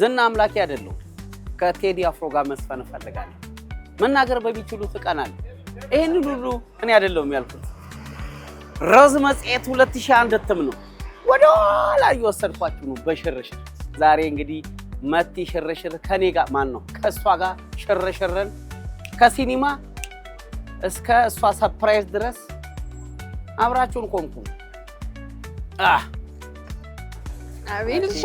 ዝና አምላኬ አይደለም ከቴዲ አፍሮ ጋር መስፈን ፈልጋለሁ መናገር በሚችሉት ቀናል ይሄን ሁሉ እኔ አይደለም ያልኩት ሮዝ መጽሔት 2001 እትም ነው ወደኋላ እየወሰድኳችሁ ነው በሽርሽር ዛሬ እንግዲህ መቲ ሽርሽር ከኔ ጋር ማን ነው ከሷ ጋር ሽርሽርን ከሲኒማ እስከ እሷ ሰርፕራይዝ ድረስ አብራችሁን ቆምኩ አቤልሻ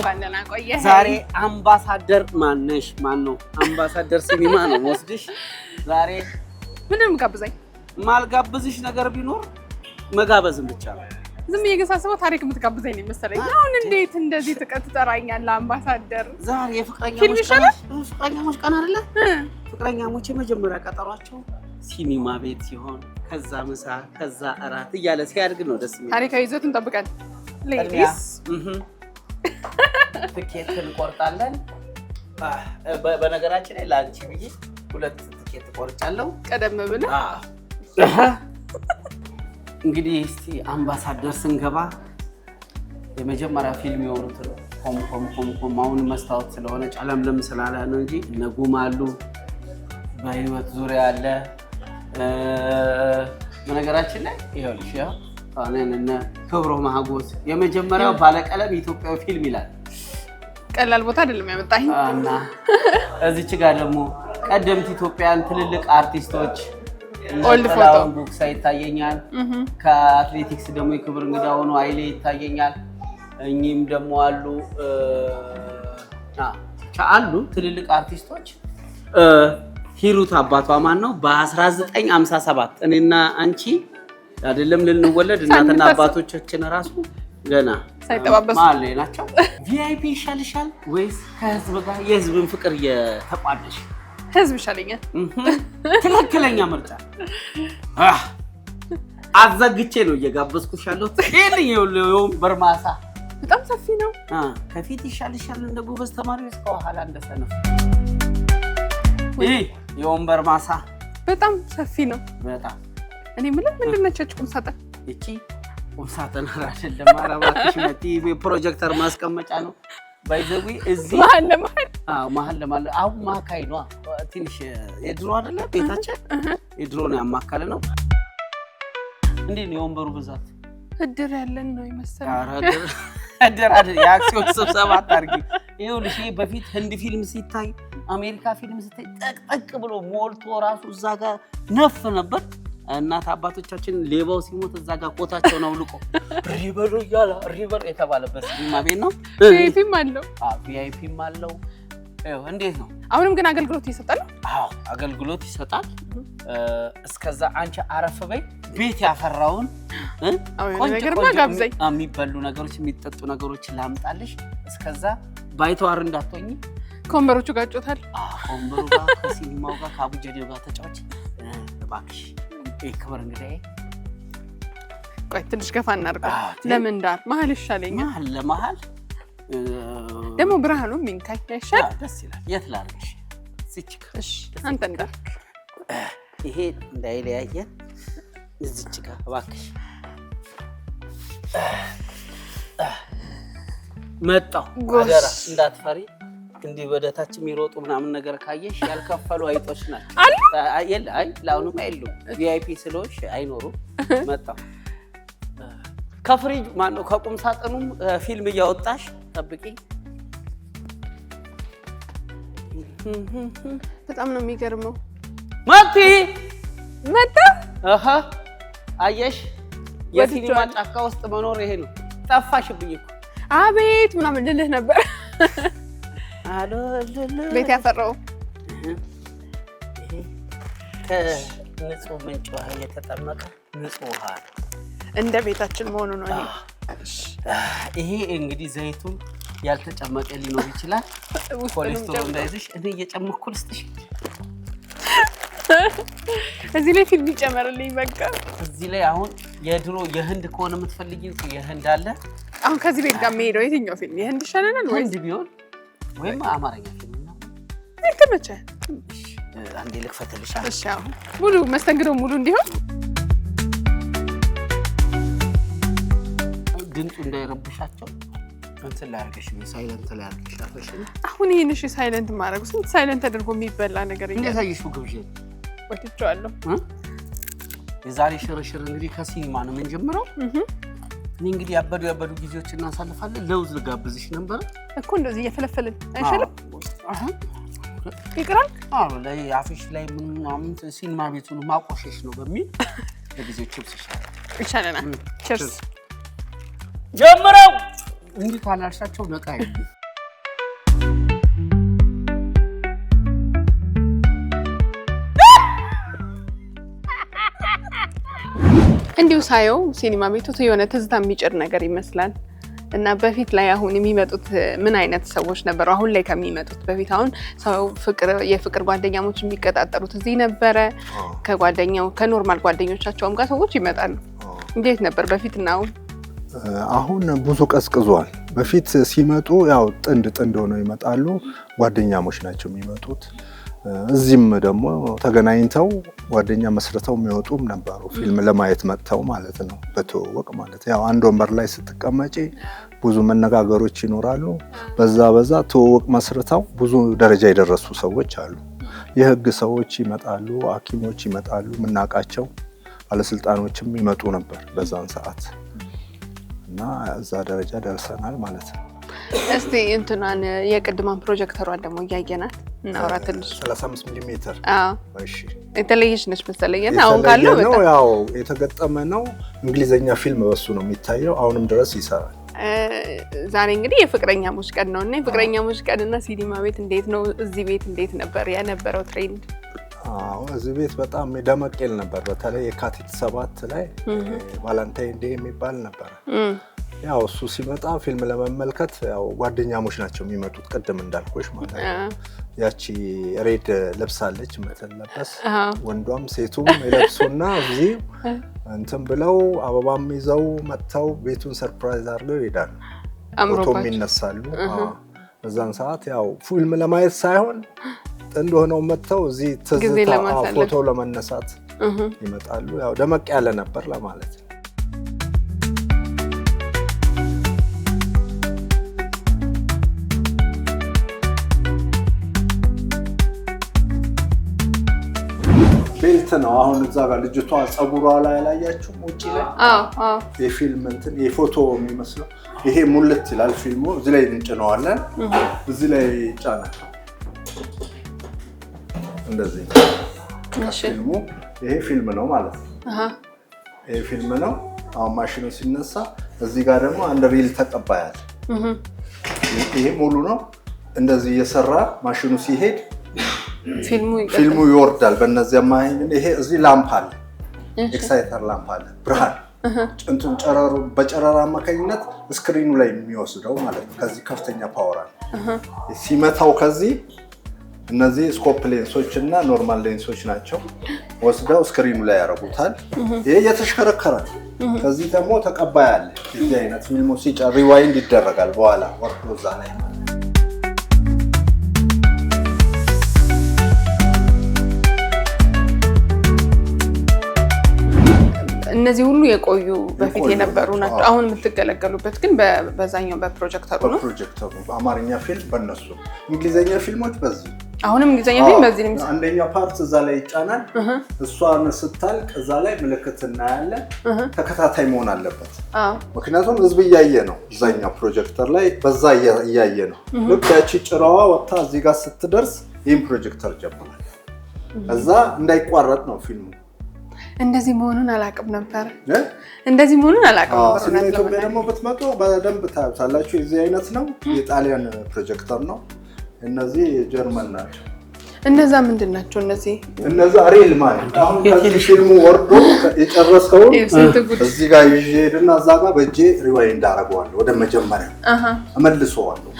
ባንደና ቆየ ዛሬ አምባሳደር ማነሽ ማን ነው አምባሳደር ሲኒማ ነው ወስድሽ ዛሬ ምንም ጋብዘኝ ማልጋብዝሽ ነገር ቢኖር መጋበዝም ብቻ ነው ዝም እየገሳሰበው ታሪክ የምትጋብዘኝ ነው መሰለኝ አሁን እንዴት እንደዚህ ትቀጥጠራኛለህ አምባሳደር ዛሬ የፍቅረኛሞች ቀን አይደለ ፍቅረኛሞች የመጀመሪያ ቀጠሯቸው ሲኒማ ቤት ሲሆን ከዛ ምሳ ከዛ እራት እያለ ሲያድግ ነው ደስ የሚል ታሪካዊ ይዘቱን ጠብቀን ሌዲስ ትኬት እንቆርጣለን በነገራችን ላይ ላንቺ ብዬ 2 ትኬት ቆርጫለሁ ቀደም ብለህ እንግዲህ እስቲ አምባሳደር ስንገባ የመጀመሪያ ፊልም የሆኑት ኮም አሁን መስታወት ስለሆነ ጨለምለም ስላለ ነው እንጂ ነጉም አሉ በህይወት ዙሪያ አለ በነገራችን ላይ ይኸውልሽ አነነ ክብሮ ማህጎት የመጀመሪያው ባለቀለም ኢትዮጵያዊ ፊልም ይላል ቀላል ቦታ አይደለም ያመጣኝ እና እዚች ጋር ደግሞ ቀደምት ኢትዮጵያን ትልልቅ አርቲስቶች ኦልድ ፎቶ ቡክስ ይታየኛል ከአትሌቲክስ ደግሞ የክብር እንግዳ ሆኖ አይሌ ይታየኛል እኚህም ደግሞ አሉ ትልልቅ አርቲስቶች ሂሩት አባቷ ማን ነው በ1957 እኔና አንቺ አይደለም ልንወለድ እናትና አባቶቻችን ራሱ ገና ሳይጠባበሱ ማለ ናቸው ቪአይፒ ይሻልሻል ወይስ ከህዝብ ጋር የህዝብን ፍቅር የተቋደሽ ህዝብ ይሻለኛል ትክክለኛ ምርጫ አዘግቼ ነው እየጋበዝኩሽ ያለሁት ይሄን በርማሳ በጣም ሰፊ ነው ከፊት ይሻልሻል እንደ ጎበዝ ተማሪ እስከ ኋላ እንደሰነፍ ይሄ የወንበር ማሳ በጣም ሰፊ ነው በጣም እኔ ምንድን ነች ቁም ሳጥን እቺ ቁም ሳጥን አይደለም አራባትሽ መቲ ፕሮጀክተር ማስቀመጫ ነው ባይዘዊ እዚህ መሀል ለማለ አሁን ማካይ ነው ትንሽ የድሮ አይደለ ቤታችን የድሮ ነው ያማካለ ነው እንዴ ነው የወንበሩ ብዛት እድር ያለን ነው ይመስላል እድር አይደል የአክሲዮን ስብሰባ አታርጊ ይኸውልሽ በፊት ህንድ ፊልም ሲታይ አሜሪካ ፊልም ሲታይ ጠቅጠቅ ብሎ ሞልቶ ራሱ እዛ ጋር ነፍ ነበር እናት አባቶቻችን ሌባው ሲሞት እዛ ጋር ቆታቸውን አውልቆ ሪቨር ያላ ሪቨር የተባለበት ሲኒማ ቤት ነው ቪአይፒም አለው ቪአይፒም አለው እንዴት ነው አሁንም ግን አገልግሎት ይሰጣል አገልግሎት ይሰጣል እስከዛ አንቺ አረፍ በይ ቤት ያፈራውን ነገር ማጋብዘኝ የሚበሉ ነገሮች የሚጠጡ ነገሮች ላምጣልሽ እስከዛ ባይተዋር እንዳትሆኚ ኮምበሮቹ ጋር ጮታል ኮምበሩ ጋር ከሲኒማው ጋር ከአቡጀዴው ጋር ተጫውቺ እባክሽ ክብር እንግዲህ ቆይ ትንሽ ገፋ እናድርገው ለምን ዳር መሀል ይሻለኛል መሀል ለመሀል ደግሞ ብርሃኑ ሚንካይ ያሻል ደስ ይላል የት ላርግሽ እዚች እሺ አንተ እንዳር ይሄ እንዳይለያየን እዚች ጋር እባክሽ መጣው አደራ እንዳትፈሪ እንዲህ ወደታች የሚሮጡ ምናምን ነገር ካየሽ ያልከፈሉ አይጦች ናቸው አይ ላውንም አይሉ ቪአይፒ ስለሆንሽ አይኖሩም መጣው ከፍሪጅ ማን ነው ከቁም ሳጥኑም ፊልም እያወጣሽ ጠብቂ በጣም ነው የሚገርመው መጣ አየሽ የሲኒማ ጫካ ውስጥ መኖር ይሄ ነው ጠፋሽብኝ እኮ አቤት ምናምን ልልህ ነበር አሎ ቤት ያፈራው ከንጹህ ምንጭ ውሃ የተጠመቀ ንጹህ ውሃ እንደ ቤታችን መሆኑ ነው ይሄ እንግዲህ ዘይቱን ያልተጨመቀ ሊኖር ይችላል ኮሌስትሮል እንዳይዝሽ እኔ እየጨመኩ ልስጥሽ እዚህ ላይ ፊልም ይጨመርልኝ በቃ እዚህ ላይ አሁን የድሮ የህንድ ከሆነ የምትፈልጊው የህንድ አለ አሁን ከዚህ ቤት ጋር መሄደው የትኛው ፊልም የህንድ ይሻለናል ወይስ ቢሆን ወይም አማርኛ ፊልም ነው ተመቸ አንዴ ልክፈትልሽ እሺ አሁን ሙሉ መስተንግዶ ሙሉ እንዲሆን ድምፁ እንዳይረብሻቸው እንትን ላይ አድርገሽ ነው ሳይለንት ላይ አድርገሽ አፈሽ አሁን ይሄን እሺ ሳይለንት ማድረግ ስንት ሳይለንት ተደርጎ የሚበላ ነገር ይላል እንደታየሽው ግብሽ ወጥቻለሁ የዛሬ ሽርሽር እንግዲህ ከሲኒማ ነው የምንጀምረው እኔ እንግዲህ ያበዱ ጊዜዎችን እናሳልፋለን ለውዝ ልጋብዝሽ ነበር እኮ እንደዚህ እየፈለፈልን አይሻልም ይቅራል ላይ አፍሽ ላይ ምናምን ሲኒማ ቤቱን ማቆሸሽ ነው በሚል ለጊዜው ቺፕስ ይሻለናል ቺርስ ጀምረው እንዴ ካላልሻቸው ነቃ ይሉ እንዲሁ ሳየው ሲኒማ ቤቱ የሆነ ትዝታ የሚጭር ነገር ይመስላል እና በፊት ላይ አሁን የሚመጡት ምን አይነት ሰዎች ነበሩ አሁን ላይ ከሚመጡት በፊት አሁን ሰው የፍቅር ጓደኛሞች የሚቀጣጠሩት እዚህ ነበረ ከጓደኛው ከኖርማል ጓደኞቻቸውም ጋር ሰዎች ይመጣሉ እንዴት ነበር በፊትና አሁን ብዙ ቀዝቅዟል በፊት ሲመጡ ያው ጥንድ ሆነው ይመጣሉ ጓደኛሞች ናቸው የሚመጡት እዚህም ደግሞ ተገናኝተው ጓደኛ መስርተው የሚወጡም ነበሩ ፊልም ለማየት መጥተው ማለት ነው በተወቅ ማለት ያው አንድ ወንበር ላይ ስትቀመጪ ብዙ መነጋገሮች ይኖራሉ በዛ ተወቅ መስርተው ብዙ ደረጃ የደረሱ ሰዎች አሉ የህግ ሰዎች ይመጣሉ ሐኪሞች ይመጣሉ ምናቃቸው ባለስልጣኖችም ይመጡ ነበር በዛን ሰዓት እና እዛ ደረጃ ደርሰናል ማለት ነው እስቲ እንትናን የቅድማን ፕሮጀክተሯን ደግሞ ያያየናት እናውራ ትንሽ 35 ሚሊ ሜትር እሺ የተለየሽ ነሽ መሰለኝ አሁን ካለው ነው ያው የተገጠመ ነው እንግሊዘኛ ፊልም በሱ ነው የሚታየው አሁንም ድረስ ይሰራል ዛሬ እንግዲህ የፍቅረኛሞች ቀን ነውና የፍቅረኛሞች ቀንና ሲኒማ ቤት እንዴት ነው እዚህ ቤት እንዴት ነበር ያነበረው ትሬንድ እዚህ ቤት በጣም ደመቀል ነበር በተለይ የካቲት 7 ላይ ቫለንታይን ዴይ የሚባል ነበር ያው እሱ ሲመጣ ፊልም ለመመልከት ያው ጓደኛሞች ናቸው የሚመጡት ቀደም እንዳልኩሽ ማለት ነው ያቺ ሬድ ለብሳለች መተለበስ ወንዷም ሴቱም ይለብሱና እዚህ እንትን ብለው አበባም ይዘው መጥተው ቤቱን ሰርፕራይዝ አድርገው ይሄዳሉ ፎቶም ይነሳሉ በዛን ሰዓት ያው ፊልም ለማየት ሳይሆን ጥንድ ሆነው መጥተው እዚህ ትዝታ ፎቶ ለመነሳት ይመጣሉ ያው ደመቅ ያለ ነበር ለማለት ቤልት ነው አሁን እዛ ጋር ልጅቷ ጸጉሯ ላይ ያላያችሁ ውጪ ላይ የፊልም እንትን የፎቶ የሚመስለው ይሄ ሙልት ይላል ፊልሙ እዚህ ላይ እንጭነዋለን እዚህ ላይ ጫናል እንደዚህ ፊልሙ ይሄ ፊልም ነው ማለት ነው ይሄ ፊልም ነው አሁን ማሽኑ ሲነሳ እዚህ ጋር ደግሞ አንድ ሪል ተቀባያል ይሄ ሙሉ ነው እንደዚህ እየሰራ ማሽኑ ሲሄድ ፊልሙ ይወርዳል በእነዚህ ማይን ይሄ እዚህ ላምፕ አለ ኤክሳይተር ላምፕ አለ ብርሃን እንትን ጨረሩ በጨረራ አማካኝነት ስክሪኑ ላይ የሚወስደው ማለት ነው ከዚህ ከፍተኛ ፓወር አለ ሲመታው ከዚህ እነዚህ ስኮፕ ሌንሶች እና ኖርማል ሌንሶች ናቸው ወስደው ስክሪኑ ላይ ያረጉታል ይሄ የተሽከረከረ ከዚህ ደግሞ ተቀባይ አለ እዚህ አይነት ፊልሙ ሲጨር ሪዋይንድ ይደረጋል በኋላ ወርዶ እዛ ላይ እነዚህ ሁሉ የቆዩ በፊት የነበሩ ናቸው አሁን የምትገለገሉበት ግን በዛኛው በፕሮጀክተሩ ነው በፕሮጀክተሩ በአማርኛ ፊልም በእነሱ እንግሊዘኛ ፊልሞች በዚህ አሁንም እንግሊዘኛ ፊልም በዚህ ነው አንደኛው ፓርት እዛ ላይ ይጫናል እሷን ስታልቅ እዛ ላይ ምልክት እናያለን ተከታታይ መሆን አለበት ምክንያቱም ህዝብ እያየ ነው እዛኛው ፕሮጀክተር ላይ በዛ እያየ ነው ልክ ያቺ ጭራዋ ወጣ እዚህ ጋር ስትደርስ ይሄን ፕሮጀክተር ጀምራል እዛ እንዳይቋረጥ ነው ፊልሙ እንደዚህ መሆኑን አላቅም ነበር እንደዚህ መሆኑን አላቅም ነበር ኢትዮጵያ ደግሞ ብትመጡ በደንብ ታያላችሁ እዚህ አይነት ነው የጣሊያን ፕሮጀክተር ነው እነዚህ ጀርመን ናቸው እነዛ ምንድናቸው እነዛ ሪል ማለት አሁን ከዚህ ፊልሙ ወርዶ የጨረሰው እዚህ ጋር ይሄድና እዛ ጋር በእጄ ሪዋይንድ አደርገዋለሁ ወደ መጀመሪያ እመልሰዋለሁ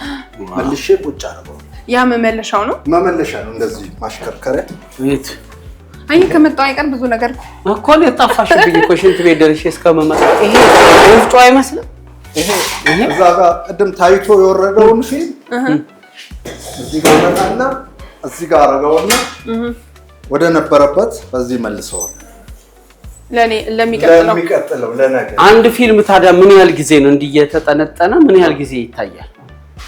መልሼ ቁጭ አደርገዋለሁ ያ መመለሻው ነው እንደዚህ ማሽከርከሪያ ቤት አይ ከመጣው አይቀር ብዙ ነገር እኮ ነው የጣፋሽብኝ እኮ ሽንት ቤት ደርሼ እስከመመጣ ይሄ ወፍጮ አይመስልም ይሄ እዛ ጋር ቀደም ታይቶ የወረደውን ፊልም እዚህ ጋር መጣና እዚህ ጋር አረጋውና ወደ ነበረበት በዚህ መልሰዋል ለሚቀጥለው ለነገ አንድ ፊልም ታዲያ ምን ያህል ጊዜ ነው እንዲየተጠነጠነ ምን ያህል ጊዜ ይታያል?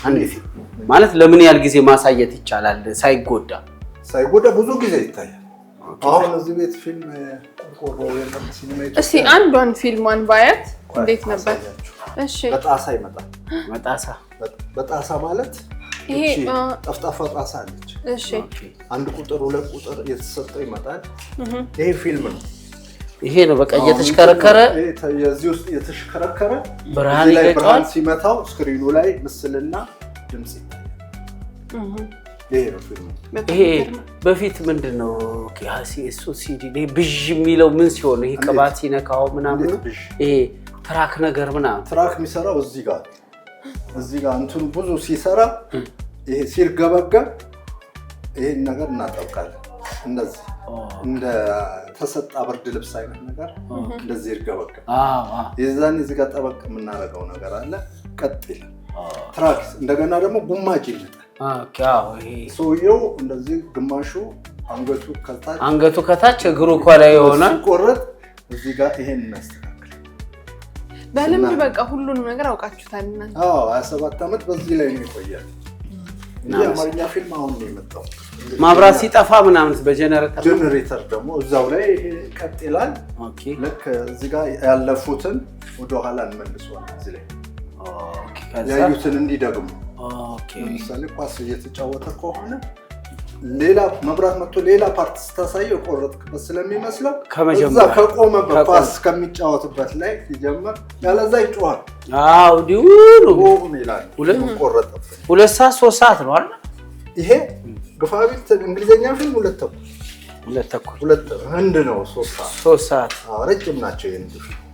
አንድ ፊልም ማለት ለምን ያህል ጊዜ ማሳየት ይቻላል ሳይጎዳ ብዙ ጊዜ ይታያል። አሁን እዚህ ቤት ፊልም ቆርቆሮ የለም ሲኒማ እስቲ አንዷን ፊልሟን ባያት እንዴት ነበር? እሺ በጣሳ ይመጣል። በጣሳ ማለት ይሄ ጠፍጣፋ ጣሳ አለች። እሺ አንድ ቁጥር ሁለት ቁጥር የተሰጠው ይመጣል። ይሄ ፊልም ነው። ይሄ ነው በቃ እየተሽከረከረ የዚህ ውስጥ እየተሽከረከረ ብርሃን ሲመታው ስክሪኑ ላይ ምስልና ድምጽ ይታያል። ይሄ ነው ፊልሙ። ይሄ በፊት ምንድነው እሱ ሲዲ ብዥ የሚለው ምን ሲሆን ይሄ ቅባት ሲነካው ምናምን ይሄ ትራክ ነገር ምናምን ትራክ የሚሰራው እዚህ ጋር እንትኑ ብዙ ሲሰራ ይሄ ሲርገበገብ ይሄን ነገር እናጠብቃለን። እንደዚህ እንደ ተሰጣ ብርድ ልብስ አይነት ነገር እንደዚህ ይርገበገብ። የዛን እዚህ ጋር ጠበቅ የምናደርገው ነገር አለ። ቀጥል ትራክ እንደገና ደግሞ ጉማጅ ይመጣል። ሰውየው እንደዚህ ግማሹ አንገቱ ከታች እግሩ ከላይ የሆነ ሲቆረጥ እዚህ ጋር ይሄን እናስተካክል። በልምድ በቃ ሁሉንም ነገር አውቃችሁታል እናንተ። 27 ዓመት በዚህ ላይ ነው የቆያል። የአማርኛ ፊልም አሁን ነው የመጣው። ማብራት ሲጠፋ ምናምን በጀነሬተር ደግሞ እዛው ላይ ቀጥ ይላል። ልክ እዚህ ጋር ያለፉትን ወደ ኋላ እንመልሰዋለን። እዚህ ላይ ያዩትን እንዲደግሙ ለምሳሌ ኳስ እየተጫወተ ከሆነ ሌላ መብራት መጥቶ ሌላ ፓርት ስታሳየው ቆረጥክበት ስለሚመስለው እዛ ከቆመበት ኳስ ከሚጫወትበት ላይ ሲጀምር ያለዛ ይጮሃል። ዲውሉ ይላል። ሁለት ሰዓት 3 ሰዓት ነው አይደል? ይሄ ግፋቢት እንግሊዘኛ ፊልም ሁለት ተኩል ህንድ ነው 3 ሰዓት ረጅም ናቸው።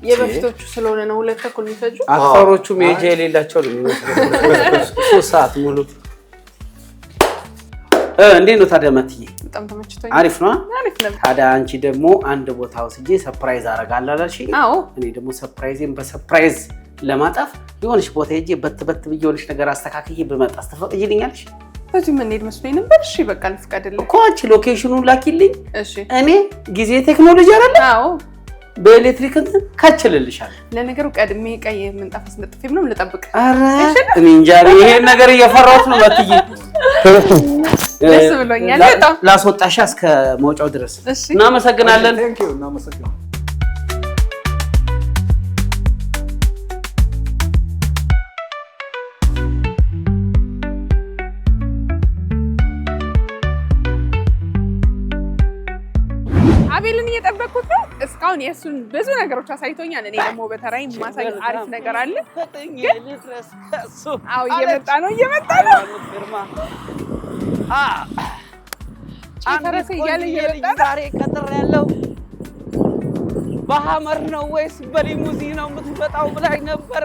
የበፊቶቹ ስለሆነ ነው 2 ተኩል የሚፈጁ። አክተሮቹ ሜጃ የሌላቸው ነው የሚመስለው 3 ሰዓት ሙሉ። እንዴት ነው ታዲያ መትዬ? በጣም ተመችቶኝ። አሪፍ ነው። አሪፍ ነው። ታዲያ አንቺ ደግሞ አንድ ቦታ ወስጄ ሰርፕራይዝ አደርጋለሁ አላልሽኝ? አዎ። እኔ ደግሞ ሰርፕራይዜን በሰርፕራይዝ ለማጣፍ የሆነች ቦታ ሄጄ በት ብዬሽ ነገር አስተካክዬ ብመጣ ትፈቅጂልኛለሽ? በዚህ ምን ሄድ መስሎኝ ነበር። እሺ በቃ ልፍቀድልኝ እኮ አንቺ ሎኬሽኑን ላኪልኝ። እሺ እኔ ጊዜ ቴክኖሎጂ አይደለ? አዎ በኤሌክትሪክ እንትን ካችልልሻል። ለነገሩ ቀድሜ ቀይ ምንጣፍ አስነጥፌ ምንም ልጠብቅ። ኧረ እኔ እንጃ ይሄን ነገር እየፈራሁት ነው መትዬ። ደስ ብሎኛል በጣም። ላስወጣሻ እስከ መውጫው ድረስ። እናመሰግናለን። እናመሰግናለን። አቤልን እየጠበቅኩት ነው። እስካሁን የእሱን ብዙ ነገሮች አሳይቶኛል። እኔ ደግሞ በተራይ ማሳየት አሪፍ ነገር አለ። አዎ እየመጣ ነው። ፈረስ እያለ እየመጣ ነው። ዛሬ ቀጥር ያለው በሐመር ነው ወይስ በሊሙዚን ነው የምትመጣው ብላኝ ነበረ።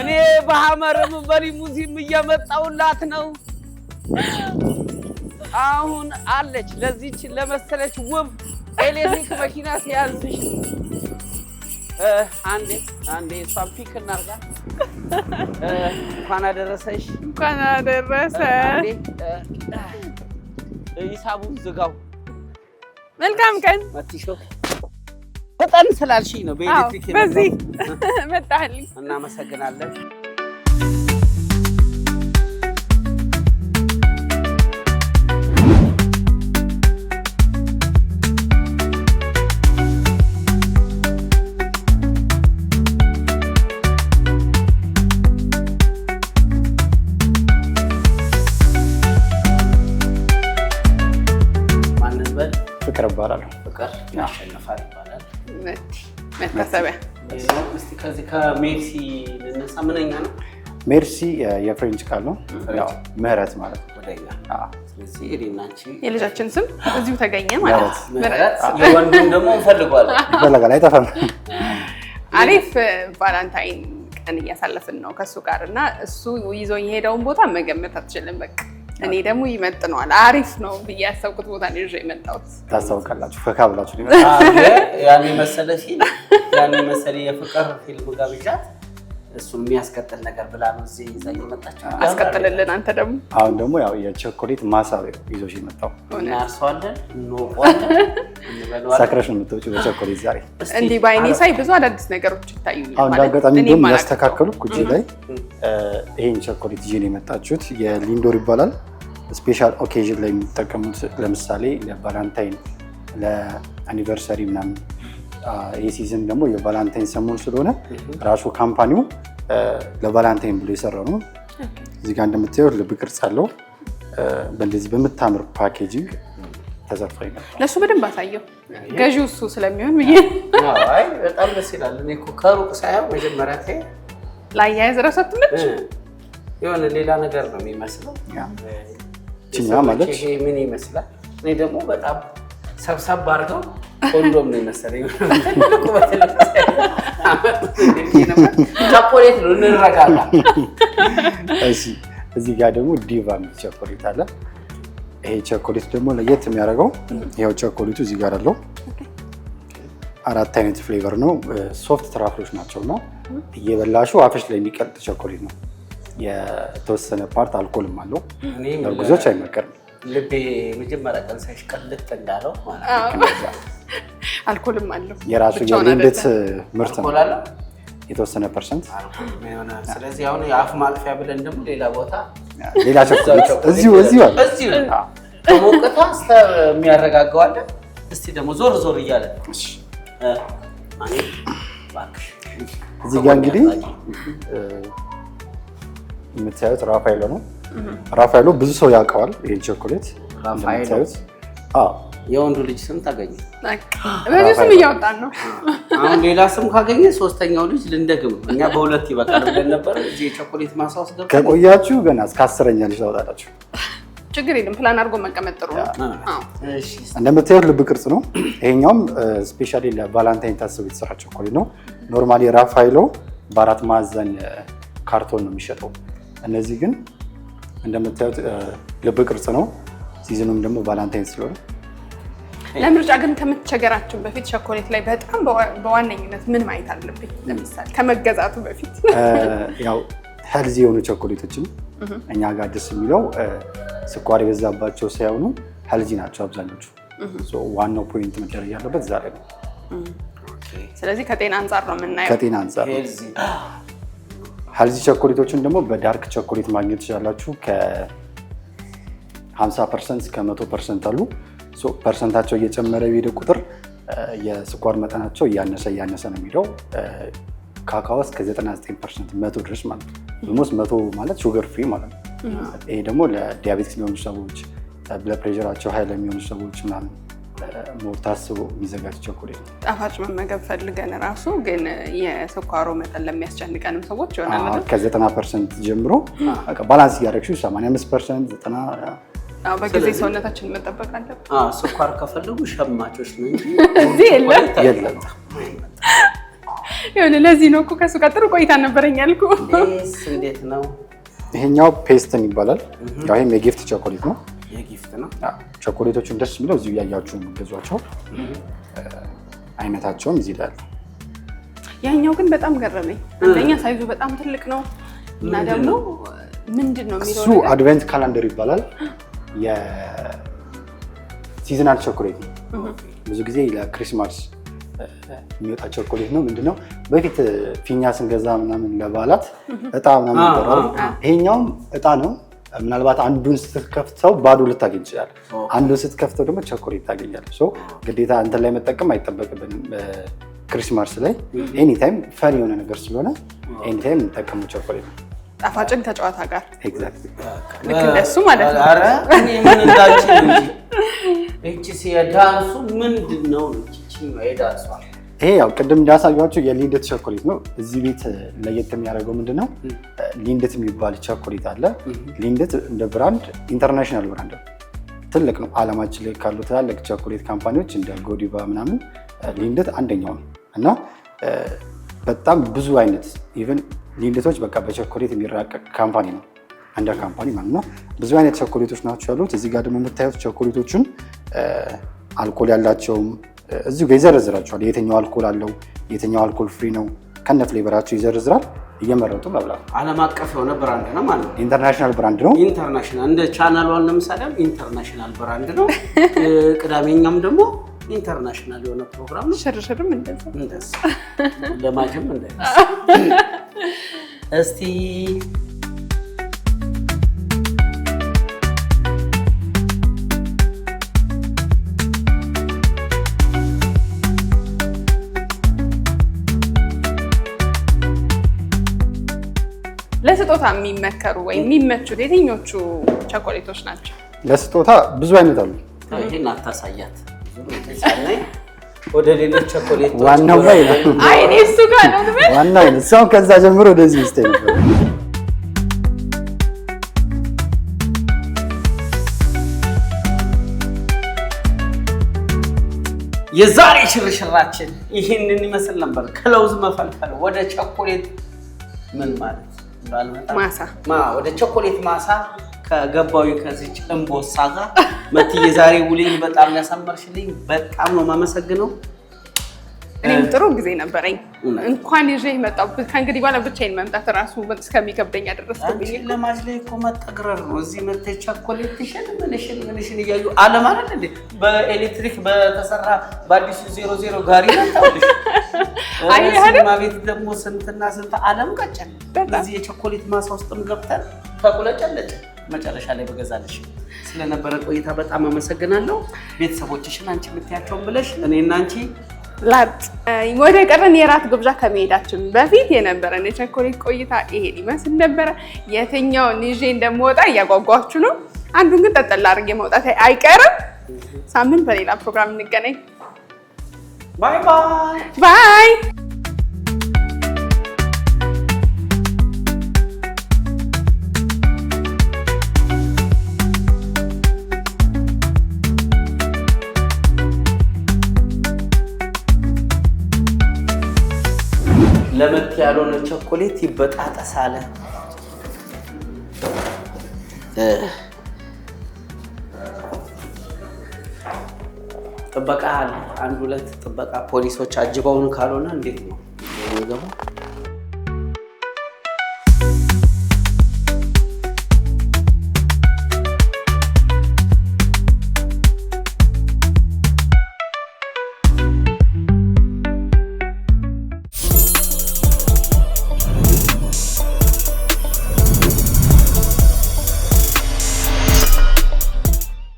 እኔ በሐመርም በሊሙዚን እየመጣሁላት ነው። አሁን አለች ለዚች ለመሰለች ውብ ኤሌክትሪክ መኪና ሲያዝሽ አንዴ እሷን ፒክ እናርጋ። እንኳን አደረሰሽ። እንኳን አደረሰ። ሂሳቡን ዝጋው። መልካም ቀን መቲሾ። ፈጣን ስላልሽኝ ነው በኤሌክትሪክ በዚህ መጣልኝ። እናመሰግናለን። ፍቅር ይባላል። ፍቅር ያሸንፋል ይባላል። መታሰቢያ። እስቲ ከዚህ ከሜርሲ ልነሳ። ምንኛ ነው? ሜርሲ የፍሬንች ቃል ነው። ያው ምህረት ማለት ነው ወደኛ። ስለዚህ እኔና አንቺ የልጃችን ስም እዚሁ ተገኘ ማለት ነው። ምህረት ለወንዱም ደግሞ እንፈልገዋለን። ይፈልጋል አይጠፋም። አሪፍ ቫላንታይን ቀን እያሳለፍን ነው ከሱ ጋር እና እሱ ይዞኝ የሄደውን ቦታ መገመት አትችልም። በቃ እኔ ደግሞ ይመጥነዋል አሪፍ ነው ብዬ ያሰብኩት ቦታ ነው ይዤ የመጣሁት። ታስታውቃላችሁ ፈካ ብላችሁ ያኔ መሰለ የፍቅር ፊልም ጋብዣት እሱን የሚያስቀጥል ነገር ብላ ነው እዚህ ይዛ የመጣችው። አስቀጥልልን አንተ ደግሞ። አሁን ደግሞ ያው የቸኮሌት ማሳ ይዞሽ የመጣው እናርሰዋለን፣ እንወቀዋለን፣ እንበለዋለን። ሰክረሽ ነው የምትወጪው በቸኮሌት ዛሬ። እንዲህ በዓይኔ ሳይ ብዙ አዳዲስ ነገሮች ይታዩኛል። አሁን እንዳጋጣሚ እንደውም ያስተካከሉ ኩጂ ላይ ይሄን ቸኮሌት ይዤ ነው የመጣችሁት። የሊንዶር ይባላል። ስፔሻል ኦኬዥን ላይ የሚጠቀሙት ለምሳሌ ለቫላንታይን፣ ለአኒቨርሰሪ ምናምን። ይህ ሲዝን ደግሞ የቫላንታይን ሰሞን ስለሆነ ራሱ ካምፓኒው ለቫላንታይን ብሎ የሰራው ነው። እዚህ ጋር እንደምታዩት ልብ ቅርጽ አለው። በእንደዚህ በምታምር ፓኬጂንግ ተዘርፎ ይመጣል። ለእሱ በደንብ አሳየው፣ ገዢው እሱ ስለሚሆን ብዬ። አይ በጣም ደስ ይላል። እኔ እኮ ከሩቅ ሳየው መጀመሪያ ላያያዝ እራሱ የሆነ ሌላ ነገር ነው የሚመስለው። ችኛ ማለት ይሄ ምን ይመስላል? እኔ ደግሞ በጣም ሰብሰብ አድርገው ኮንዶም ነው የመሰለኝ። ቸኮሌት ነው እንረጋጋ። እዚህ ጋር ደግሞ ዲቫ የሚል ቸኮሌት አለ። ይሄ ቸኮሌት ደግሞ ለየት የሚያደርገው ይኸው ቸኮሌቱ እዚህ ጋር አለው። 4 አይነት ፍሌቨር ነው። ሶፍት ትራፍሎች ናቸው እና እየበላሹ አፍሽ ላይ የሚቀልጥ ቸኮሌት ነው። የተወሰነ ፓርት አልኮልም አለው። ለጉዞች አይመከርም። ልቤ መጀመሪያ ቀን ሳይሽ ቀልጥ እንዳለው አልኮልም አለው። የራሱ የሊንደት ምርት ነው። የተወሰነ ፐርሰንት። ስለዚህ አሁን የአፍ ማጥፊያ ብለን ደግሞ ሌላ ቦታ ሌላ ቸኮሌት እዚሁ ከሞቅታ እስከ የሚያረጋጋው አለ። እስቲ ደግሞ ዞር ዞር እያለ እዚህ ጋር እንግዲህ የምታዩት ራፋኤሎ ነው። ራፋኤሎ ብዙ ሰው ያውቀዋል ይሄን ቸኮሌት። የወንዱ ልጅ ስም ታገኘ። በዚህ ስም እያወጣን ነው። አሁን ሌላ ስም ካገኘ ሶስተኛው ልጅ ልንደግም ነው። እኛ በሁለት ይበቃል ብለን ነበር። እዚህ የቸኮሌት ማሳ ውስጥ ገብተን ከቆያችሁ ገና እስከ 10ኛ ልጅ ታወጣላችሁ። ችግር የለም። ፕላን አድርጎ መቀመጥ ጥሩ ነው። እንደምታዩት ልብ ቅርጽ ነው። ይሄኛውም ስፔሻሊ ለቫላንታይን ታስቦ የተሰራ ቸኮሌት ነው። ኖርማሊ ራፋኤሎ በ4 ማዕዘን ካርቶን ነው የሚሸጠው። እነዚህ ግን እንደምታዩት ልብ ቅርጽ ነው። ሲዝኑም ደግሞ ቫላንታይን ስለሆነ ለምርጫ ግን ከመቸገራችን በፊት ቸኮሌት ላይ በጣም በዋነኝነት ምን ማየት አለብኝ? ለምሳሌ ከመገዛቱ በፊት ያው ሄልዚ የሆኑ ቸኮሌቶችን እኛ ጋር ደስ የሚለው ስኳር የበዛባቸው ሳይሆኑ ሄልዚ ናቸው አብዛኞቹ። ዋናው ፖይንት መደረግ ያለበት ዛሬ ነው። ስለዚህ ከጤና አንጻር ነው የምናየው። ከጤና አንጻር ሄልዚ ቸኮሌቶችን ደግሞ በዳርክ ቸኮሌት ማግኘት ትችላላችሁ። ከ50% እስከ 100% አሉ። ፐርሰንታቸው እየጨመረ የሄደ ቁጥር የስኳር መጠናቸው እያነሰ ነው የሚለው። ካካኦ እስከ 99% 100 ድረስ ማለት ነው። ኦልሞስት 100 ማለት ሹገር ፍሪ ማለት ነው። ይሄ ደግሞ ለዲያቤቲክስ የሚሆኑ ሰዎች፣ ብለድ ፕሬሸራቸው ሀይ ለሚሆኑ ሰዎች ምናምን ሞር ታስቦ የሚዘጋጅ ቸኮሌት ነው። ጣፋጭ መመገብ ፈልገን ራሱ ግን የስኳሩ መጠን ለሚያስጨንቀንም ሰዎች ይሆናል። ከ90% ጀምሮ ባላንስ እያደረግሽው 85% 90 በጊዜ ሰውነታችን መጠበቅ አለብን። ስኳር ከፈለጉ ሸማቾች ነው እንጂ እዚህ የለም። ይሁን ለዚህ ነው እኮ ከሱ ጋር ጥሩ ቆይታ ነበረኝ ያልኩ። እንዴት ነው? ይሄኛው ፔስተን ይባላል። ያው ይሄም የጊፍት ቸኮሌት ነው። የጊፍት ነው። ቸኮሌቶቹን ደስ የሚለው እዚሁ እያያችሁ የምትገዟቸው አይነታቸውም እዚህ ላይ አለ። ያኛው ግን በጣም ገረመኝ። አንደኛ ሳይዙ በጣም ትልቅ ነው እና ደግሞ ምንድን ነው የሚለው እሱ አድቨንት ካላንደር ይባላል። የሲዝናል ቸኮሌት ነው። ብዙ ጊዜ ለክሪስማስ የሚወጣ ቸኮሌት ነው። ምንድነው በፊት ፊኛ ስንገዛ ምናምን ለበዓላት እጣ ምናምን ይደረጋል። ይሄኛውም እጣ ነው። ምናልባት አንዱን ስትከፍተው ባዶ ልታገኝ ይችላል። አንዱን ስትከፍተው ደግሞ ቸኮሌት ታገኛለህ። ግዴታ እንትን ላይ መጠቀም አይጠበቅብንም። ክሪስማስ ላይ ኤኒታይም ፈን የሆነ ነገር ስለሆነ ኤኒታይም እንጠቀመው ቸኮሌት ነው። ጣፋጭን ከጨዋታ ጋር ኤግዛክትሊ ልክ እንደሱ ማለት ነው። ኧረ እኔ ምን እንዳልችል እንጂ እቺ የዳንሱ ምንድን ነው? እቺ የዳንሷ ይሄ ያው ቅድም እንዳሳያችሁ የሊንደት ቸኮሌት ነው። እዚህ ቤት ለየት የሚያደርገው ምንድነው ሊንደት የሚባል ቸኮሌት አለ። ሊንደት እንደ ብራንድ ኢንተርናሽናል ብራንድ ትልቅ ነው። ዓለማችን ላይ ካሉ ትላልቅ ቸኮሌት ካምፓኒዎች እንደ ጎዲቫ ምናምን ሊንደት አንደኛው ነው እና በጣም ብዙ አይነት ኢቨን ሊንደቶች በቃ በቸኮሌት የሚራቀቅ ካምፓኒ ነው፣ አንደ ካምፓኒ ማለት ነው። ብዙ አይነት ቸኮሌቶች ናቸው ያሉት። እዚህ ጋር ደግሞ የምታዩት ቸኮሌቶችን አልኮል ያላቸውም እዚሁ ጋር ይዘረዝራቸዋል። የትኛው አልኮል አለው፣ የትኛው አልኮል ፍሪ ነው፣ ከነ ፍሌቨራቸው ይዘረዝራል። እየመረጡ መብላት። ዓለም አቀፍ የሆነ ብራንድ ነው ማለት ነው። ኢንተርናሽናል ብራንድ ነው። ኢንተርናሽናል እንደ ቻናሏን ለምሳሌ ኢንተርናሽናል ብራንድ ነው። ቅዳሜኛም ደግሞ ኢንተርናሽናል የሆነ ፕሮግራም ነው። ሽርሽርም እንደዛ ለማጀም እንደዛ እስቲ ለስጦታ የሚመከሩ ወይ የሚመቹት የትኞቹ ቸኮሌቶች ናቸው? ለስጦታ ብዙ አይነት አሉ። ይሄን አታሳያት ወደ ሌሎች ቸኮሌቶች ዋናው ላይ ነው። አይ እኔ እሱ ጋር ነው ማለት ዋናው ነው። ሰው ከዛ ጀምሮ ወደዚህ ይስተይ ነበር። የዛሬ ሽርሽራችን ይህንን ይመስል ነበር። ከለውዝ መፈልፈል ወደ ቸኮሌት ምን ማለት ማሳ ወደ ቸኮሌት ማሳ ከገባው ከዚች እንቦሳ ጋር መትዬ ዛሬ ውሌን በጣም ያሳመርሽልኝ በጣም ነው የማመሰግነው። እኔም ጥሩ ጊዜ ነበረኝ። እንኳን ይዤ መጣሁበት ከእንግዲህ በኋላ ብቻዬን መምጣት ራሱ እስከሚከብደኝ አደረስኩብኝ። ለማጅ ላይ እኮ መጠግረር ነው። እዚህ መተህ ቸኮሌት ትሸጥ ምንሽን እያዩ ዓለም አይደል እንዴ በኤሌክትሪክ በተሰራ በአዲሱ 00 ጋሪ ታውልሽ። ሲኒማ ቤት ደግሞ ስንትና ስንት ዓለም ቀጨን። በዚህ የቸኮሌት ማሳ ውስጥም ገብተን ተቁለጨለጭ መጨረሻ ላይ በገዛልሽ። ስለነበረ ቆይታ በጣም አመሰግናለሁ። ቤተሰቦችሽን አንቺ የምትያቸውን ብለሽ እኔና አንቺ ላጥ ወደ ቀረን የራት ግብዣ ከመሄዳችን በፊት የነበረን የቸኮሌት ቆይታ ይሄን ይመስል ነበረ። የትኛውን ይዤ እንደምወጣ እያጓጓችሁ ነው። አንዱን ግን ጠጠላ አድርጌ መውጣት አይቀርም። ሳምንት በሌላ ፕሮግራም እንገናኝ። ባይ ባይ ባይ። ለመት ያልሆነ ቸኮሌት ይበጣጠሳል። ጥበቃ አለ። አንድ ሁለት ጥበቃ ፖሊሶች አጅበውን ካልሆነ እንዴት ነው የሚገባው?